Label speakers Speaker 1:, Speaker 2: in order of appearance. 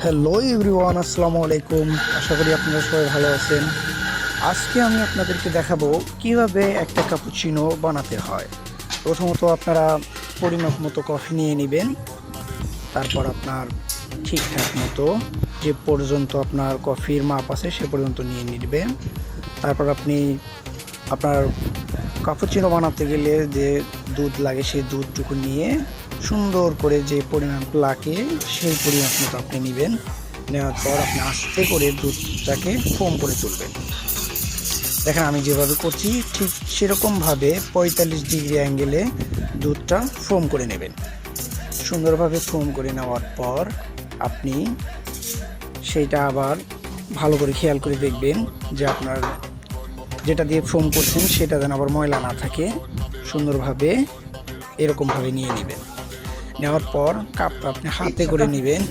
Speaker 1: Hello everyone, আসসালামু আলাইকুম। আশা করি আপনারা সবাই ভালো আছেন। আজকে আমি আপনাদেরকে দেখাবো কিভাবে একটা ক্যাপুচিনো বানাতে হয়। প্রথমত আপনারা পরিমাপ মতো কফি নিয়ে নেবেন। তারপর আপনার ঠিকঠাক মতো যে পর্যন্ত আপনার কফির মাপ আছে সে পর্যন্ত নিয়ে নেবেন। তারপর আপনি আপনার ক্যাপুচিনো বানাতে গেলে যে দুধ লাগে সেই দুধটুকু নিয়ে সুন্দর করে যে পরিমাণ লাগে সেই পরিমাণ মতো আপনি নেবেন। নেওয়ার পর আপনি আস্তে করে দুধটাকে ফোম করে তুলবেন। দেখেন আমি যেভাবে করছি ঠিক সেরকমভাবে 45 ডিগ্রি অ্যাঙ্গেলে দুধটা ফোম করে নেবেন। সুন্দরভাবে ফোম করে নেওয়ার পর আপনি সেইটা আবার ভালো করে খেয়াল করে দেখবেন যে আপনার যেটা দিয়ে ফোম করছেন সেটা যেন আবার ময়লা না থাকে। সুন্দরভাবে এরকমভাবে নিয়ে নেবেন। নেওয়ার পর কাপটা আপনি হাতে করে নেবেন।